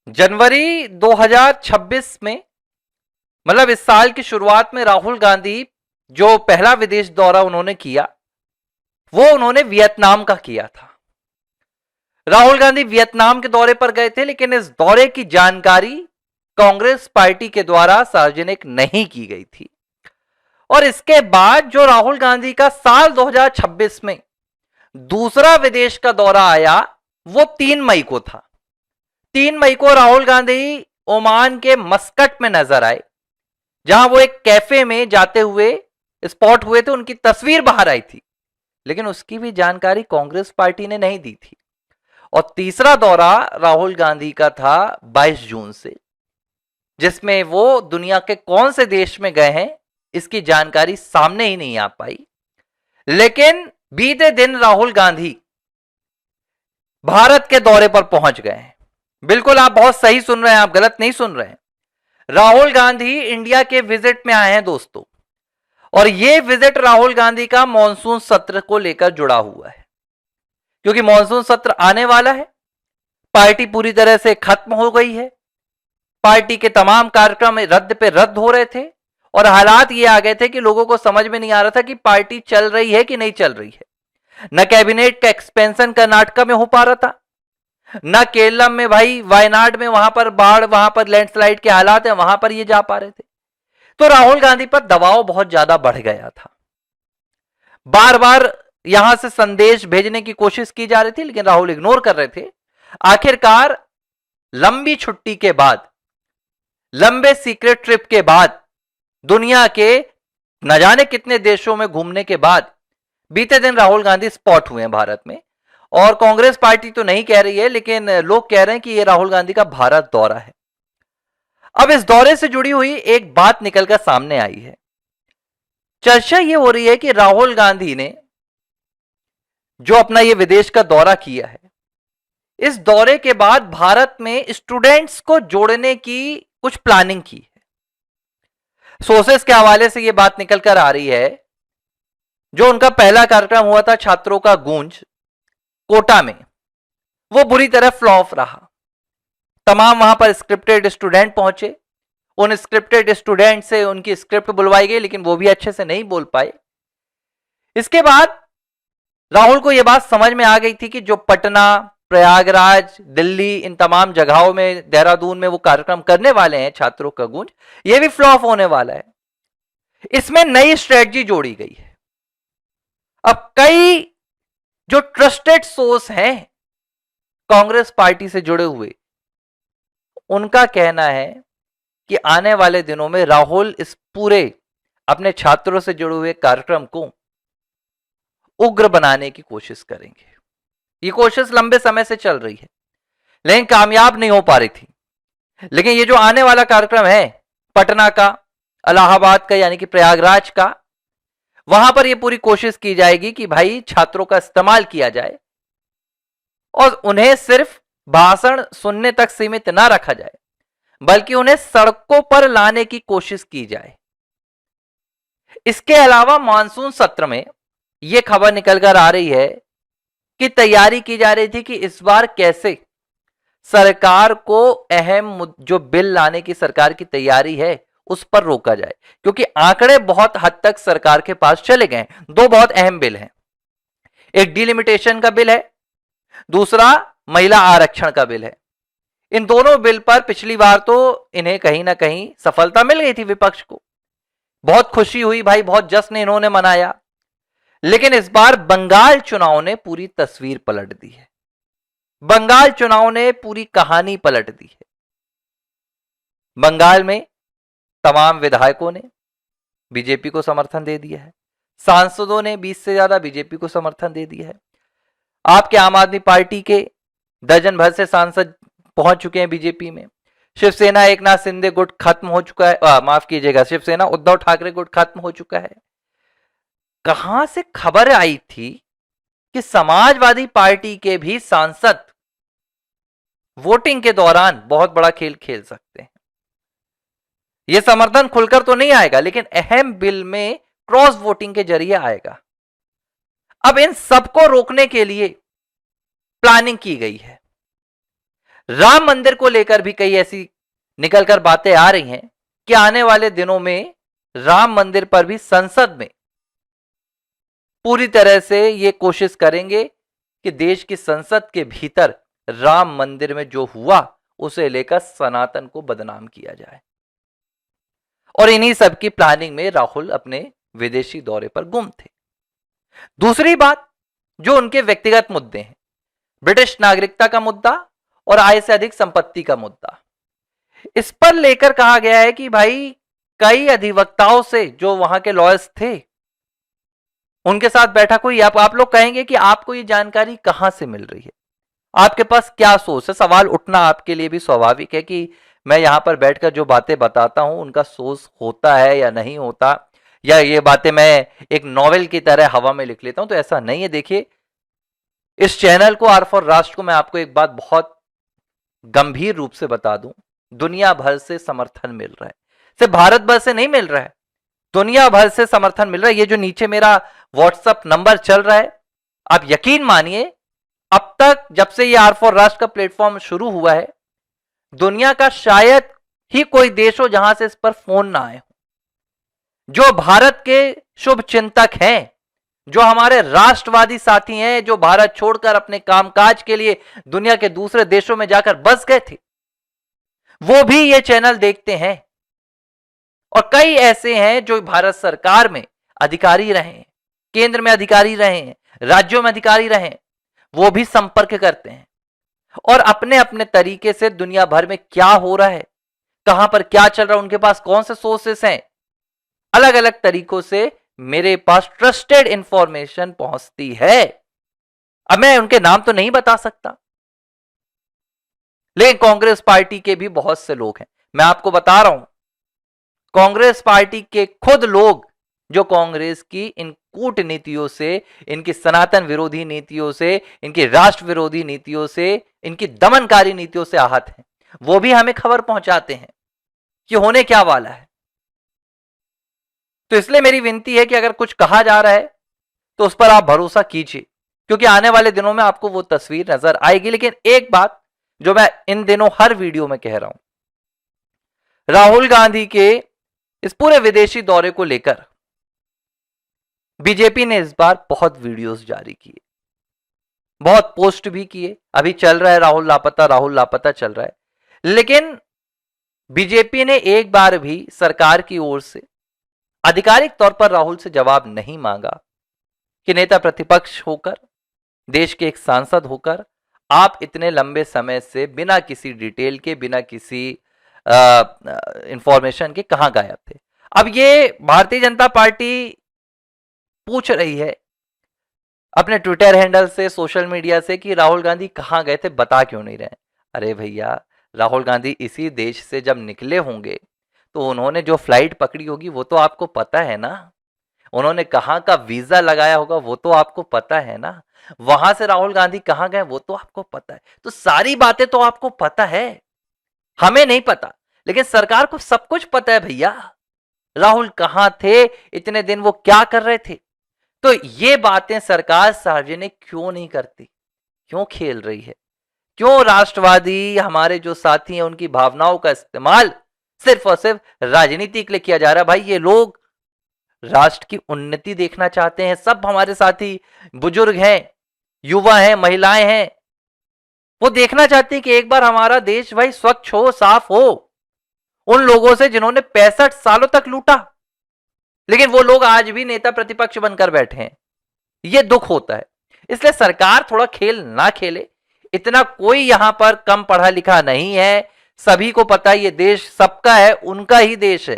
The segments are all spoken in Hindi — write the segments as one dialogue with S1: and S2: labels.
S1: जनवरी 2026 में, मतलब इस साल की शुरुआत में राहुल गांधी जो पहला विदेश दौरा उन्होंने किया वो उन्होंने वियतनाम का किया था। राहुल गांधी वियतनाम के दौरे पर गए थे, लेकिन इस दौरे की जानकारी कांग्रेस पार्टी के द्वारा सार्वजनिक नहीं की गई थी। और इसके बाद जो राहुल गांधी का साल 2026 में दूसरा विदेश का दौरा आया वो 3 मई को था। 3 मई को राहुल गांधी ओमान के मस्कट में नजर आए, जहां वो एक कैफे में जाते हुए स्पॉट हुए थे, उनकी तस्वीर बाहर आई थी, लेकिन उसकी भी जानकारी कांग्रेस पार्टी ने नहीं दी थी। और तीसरा दौरा राहुल गांधी का था 22 जून से, जिसमें वो दुनिया के कौन से देश में गए हैं इसकी जानकारी सामने ही नहीं आ पाई। लेकिन बीते दिन राहुल गांधी भारत के दौरे पर पहुंच गए हैं। बिल्कुल आप बहुत सही सुन रहे हैं, आप गलत नहीं सुन रहे हैं। राहुल गांधी इंडिया के विजिट में आए हैं दोस्तों, और यह विजिट राहुल गांधी का मॉनसून सत्र को लेकर जुड़ा हुआ है, क्योंकि मॉनसून सत्र आने वाला है। पार्टी पूरी तरह से खत्म हो गई है, पार्टी के तमाम कार्यक्रम रद्द पे रद्द हो रहे थे, और हालात ये आ गए थे कि लोगों को समझ में नहीं आ रहा था कि पार्टी चल रही है कि नहीं चल रही है। न कैबिनेट का एक्सपेंशन कर्नाटक में हो पा रहा था, न केरलम में, भाई वायनाड में वहां पर बाढ़, वहां पर लैंडस्लाइड के हालात हैं, वहां पर ये जा पा रहे थे। तो राहुल गांधी पर दबाव बहुत ज्यादा बढ़ गया था। बार बार यहां से संदेश भेजने की कोशिश की जा रही थी, लेकिन राहुल इग्नोर कर रहे थे। आखिरकार लंबी छुट्टी के बाद, लंबे सीक्रेट ट्रिप के बाद, दुनिया के न जाने कितने देशों में घूमने के बाद बीते दिन राहुल गांधी स्पॉट हुए हैं भारत में। और कांग्रेस पार्टी तो नहीं कह रही है, लेकिन लोग कह रहे हैं कि यह राहुल गांधी का भारत दौरा है। अब इस दौरे से जुड़ी हुई एक बात निकलकर सामने आई है। चर्चा यह हो रही है कि राहुल गांधी ने जो अपना यह विदेश का दौरा किया है, इस दौरे के बाद भारत में स्टूडेंट्स को जोड़ने की कुछ प्लानिंग की है। सोर्सेस के हवाले से यह बात निकलकर आ रही है, जो उनका पहला कार्यक्रम हुआ था छात्रों का गूंज कोटा में, वो बुरी तरह फ्लॉप रहा। तमाम वहां पर स्क्रिप्टेड स्टूडेंट पहुंचे, उन स्क्रिप्टेड स्टूडेंट से उनकी स्क्रिप्ट बुलवाई गई, लेकिन वो भी अच्छे से नहीं बोल पाए। इसके बाद राहुल को यह बात समझ में आ गई थी कि जो पटना, प्रयागराज, दिल्ली, इन तमाम जगहों में, देहरादून में वो कार्यक्रम करने वाले हैं छात्रों का गूंज, ये भी फ्लॉप होने वाला है। इसमें नई स्ट्रेटजी जोड़ी गई है। अब कई जो ट्रस्टेड सोर्स हैं कांग्रेस पार्टी से जुड़े हुए, उनका कहना है कि आने वाले दिनों में राहुल इस पूरे अपने छात्रों से जुड़े हुए कार्यक्रम को उग्र बनाने की कोशिश करेंगे। ये कोशिश लंबे समय से चल रही है, लेकिन कामयाब नहीं हो पा रही थी। लेकिन ये जो आने वाला कार्यक्रम है पटना का, इलाहाबाद का, यानी कि प्रयागराज का, वहां पर यह पूरी कोशिश की जाएगी कि भाई छात्रों का इस्तेमाल किया जाए और उन्हें सिर्फ भाषण सुनने तक सीमित ना रखा जाए, बल्कि उन्हें सड़कों पर लाने की कोशिश की जाए। इसके अलावा मानसून सत्र में यह खबर निकलकर आ रही है कि तैयारी की जा रही थी कि इस बार कैसे सरकार को अहम जो बिल लाने की सरकार की तैयारी है उस पर रोका जाए, क्योंकि आंकड़े बहुत हद तक सरकार के पास चले गए। दो बहुत अहम बिल हैं, एक डिलिमिटेशन का बिल है, दूसरा महिला आरक्षण का बिल है। इन दोनों बिल पर पिछली बार तो इन्हें कहीं ना कहीं सफलता मिल गई थी, विपक्ष को बहुत खुशी हुई, भाई बहुत जश्न इन्होंने मनाया। लेकिन इस बार बंगाल चुनाव ने पूरी तस्वीर पलट दी है, बंगाल चुनाव ने पूरी कहानी पलट दी है। बंगाल में तमाम विधायकों ने बीजेपी को समर्थन दे दिया है, सांसदों ने 20 से ज्यादा बीजेपी को समर्थन दे दिया है। आपके आम आदमी पार्टी के दर्जन भर से सांसद पहुंच चुके हैं बीजेपी में। शिवसेना एक नाथ शिंदे गुट खत्म हो चुका है, माफ कीजिएगा, शिवसेना उद्धव ठाकरे गुट खत्म हो चुका है। कहां से खबर आई थी कि समाजवादी पार्टी के भी सांसद वोटिंग के दौरान बहुत बड़ा खेल खेल सकते हैं। यह समर्थन खुलकर तो नहीं आएगा, लेकिन अहम बिल में क्रॉस वोटिंग के जरिए आएगा। अब इन सबको रोकने के लिए प्लानिंग की गई है। राम मंदिर को लेकर भी कई ऐसी निकलकर बातें आ रही हैं कि आने वाले दिनों में राम मंदिर पर भी संसद में पूरी तरह से ये कोशिश करेंगे कि देश की संसद के भीतर राम मंदिर में जो हुआ उसे लेकर सनातन को बदनाम किया जाए। और इन्हीं सब की प्लानिंग में राहुल अपने विदेशी दौरे पर गुम थे। दूसरी बात, जो उनके व्यक्तिगत मुद्दे हैं, ब्रिटिश नागरिकता का मुद्दा और आय से अधिक संपत्ति का मुद्दा, इस पर लेकर कहा गया है कि भाई कई अधिवक्ताओं से जो वहां के लॉयर्स थे उनके साथ बैठा कोई, आप लोग कहेंगे कि आपको ये जानकारी कहां से मिल रही है, आपके पास क्या सोर्स है। सवाल उठना आपके लिए भी स्वाभाविक है कि मैं यहां पर बैठकर जो बातें बताता हूं उनका सोर्स होता है या नहीं होता, या ये बातें मैं एक नॉवेल की तरह हवा में लिख लेता हूं, तो ऐसा नहीं है। देखिए, इस चैनल को, आर फॉर राष्ट्र को, मैं आपको एक बात बहुत गंभीर रूप से बता दूं, दुनिया भर से समर्थन मिल रहा है, सिर्फ भारत भर से नहीं मिल रहा है, दुनिया भर से समर्थन मिल रहा है। ये जो नीचे मेरा व्हाट्सएप नंबर चल रहा है, आप यकीन मानिए अब तक जब से ये आर फॉर राष्ट्र का प्लेटफॉर्म शुरू हुआ है, दुनिया का शायद ही कोई देश हो जहां से इस पर फोन ना आए हो। जो भारत के शुभ चिंतक हैं, जो हमारे राष्ट्रवादी साथी हैं, जो भारत छोड़कर अपने कामकाज के लिए दुनिया के दूसरे देशों में जाकर बस गए थे, वो भी ये चैनल देखते हैं। और कई ऐसे हैं जो भारत सरकार में अधिकारी रहे हैं, केंद्र में अधिकारी रहे हैं, राज्यों में अधिकारी रहे हैं, वो भी संपर्क करते हैं और अपने अपने तरीके से दुनिया भर में क्या हो रहा है, कहां पर क्या चल रहा है, उनके पास कौन से सोर्सेस हैं, अलग अलग तरीकों से मेरे पास ट्रस्टेड इंफॉर्मेशन पहुंचती है। अब मैं उनके नाम तो नहीं बता सकता, लेकिन कांग्रेस पार्टी के भी बहुत से लोग हैं, मैं आपको बता रहा हूं, कांग्रेस पार्टी के खुद लोग जो कांग्रेस की इन कूटनीतियों से, इनकी सनातन विरोधी नीतियों से, इनकी राष्ट्र विरोधी नीतियों से, इनकी दमनकारी नीतियों से आहत हैं, वो भी हमें खबर पहुंचाते हैं कि होने क्या वाला है। तो इसलिए मेरी विनती है कि अगर कुछ कहा जा रहा है तो उस पर आप भरोसा कीजिए, क्योंकि आने वाले दिनों में आपको वो तस्वीर नजर आएगी। लेकिन एक बात जो मैं इन दिनों हर वीडियो में कह रहा हूं, राहुल गांधी के इस पूरे विदेशी दौरे को लेकर बीजेपी ने इस बार बहुत वीडियोस जारी किए, बहुत पोस्ट भी किए। अभी चल रहा है राहुल लापता चल रहा है, लेकिन बीजेपी ने एक बार भी सरकार की ओर से आधिकारिक तौर पर राहुल से जवाब नहीं मांगा कि नेता प्रतिपक्ष होकर, देश के एक सांसद होकर आप इतने लंबे समय से बिना किसी डिटेल के, बिना किसी इंफॉर्मेशन के कहां गायब थे। अब ये भारतीय जनता पार्टी पूछ रही है अपने ट्विटर हैंडल से, सोशल मीडिया से कि राहुल गांधी कहां गए थे, बता क्यों नहीं रहे। अरे भैया, राहुल गांधी इसी देश से जब निकले होंगे तो उन्होंने जो फ्लाइट पकड़ी होगी वो तो आपको पता है ना, उन्होंने कहां का वीजा लगाया होगा वो तो आपको पता है ना, वहां से राहुल गांधी कहां गए वो तो आपको पता है। तो सारी बातें तो आपको पता है, हमें नहीं पता, लेकिन सरकार को सब कुछ पता है भैया। राहुल कहां थे इतने दिन, वो क्या कर रहे थे। तो ये बातें सरकार सार्वजनिक क्यों नहीं करती, क्यों खेल रही है, क्यों राष्ट्रवादी हमारे जो साथी हैं उनकी भावनाओं का इस्तेमाल सिर्फ और सिर्फ राजनीति के लिए किया जा रहा है। भाई, ये लोग राष्ट्र की उन्नति देखना चाहते हैं, सब हमारे साथी बुजुर्ग हैं, युवा हैं, महिलाएं हैं, वो देखना चाहते हैं कि एक बार हमारा देश भाई स्वच्छ हो, साफ हो, उन लोगों से जिन्होंने 65 सालों तक लूटा, लेकिन वो लोग आज भी नेता प्रतिपक्ष बनकर बैठे हैं। ये दुख होता है। इसलिए सरकार थोड़ा खेल ना खेले, इतना कोई यहां पर कम पढ़ा लिखा नहीं है, सभी को पता है ये देश सबका है, उनका ही देश है,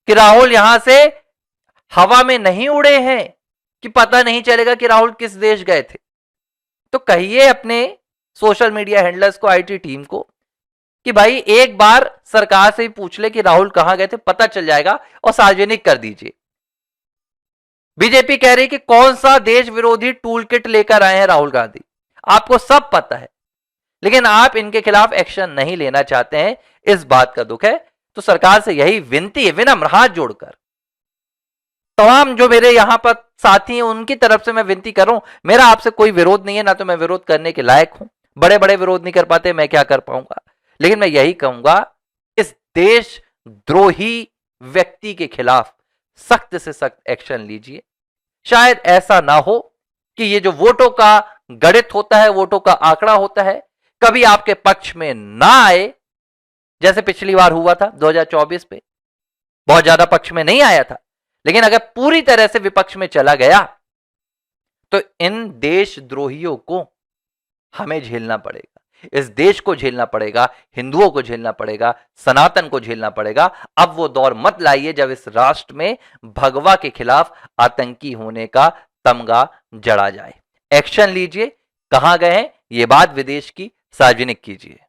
S1: कि राहुल यहां से हवा में नहीं उड़े हैं कि पता नहीं चलेगा कि राहुल किस देश गए थे। तो कहिए अपने सोशल मीडिया हैंडलर्स को, आईटी टीम को, कि भाई एक बार सरकार से ही पूछ ले कि राहुल कहां गए थे, पता चल जाएगा और सार्वजनिक कर दीजिए। बीजेपी कह रही कि कौन सा देश विरोधी टूल किट लेकर आए हैं राहुल गांधी, आपको सब पता है, लेकिन आप इनके खिलाफ एक्शन नहीं लेना चाहते हैं, इस बात का दुख है। तो सरकार से यही विनती है, विनम्र हाथ जोड़कर, तमाम जो मेरे यहां पर साथी हैं उनकी तरफ से मैं विनती कर रहा हूं, मेरा आपसे कोई विरोध नहीं है, ना तो मैं विरोध करने के लायक हूं, बड़े बड़े विरोध नहीं कर पाते, मैं क्या कर पाऊंगा। लेकिन मैं यही कहूंगा, इस देशद्रोही व्यक्ति के खिलाफ सख्त से सख्त एक्शन लीजिए। शायद ऐसा ना हो कि ये जो वोटों का गणित होता है, वोटों का आंकड़ा होता है, कभी आपके पक्ष में ना आए, जैसे पिछली बार हुआ था 2024 पे, बहुत ज्यादा पक्ष में नहीं आया था। लेकिन अगर पूरी तरह से विपक्ष में चला गया तो इन देशद्रोहियों को हमें झेलना पड़ेगा, इस देश को झेलना पड़ेगा, हिंदुओं को झेलना पड़ेगा, सनातन को झेलना पड़ेगा। अब वो दौर मत लाइए जब इस राष्ट्र में भगवा के खिलाफ आतंकी होने का तमगा जड़ा जाए। एक्शन लीजिए। कहां गए हैं, ये बात विदेश की सार्वजनिक कीजिए।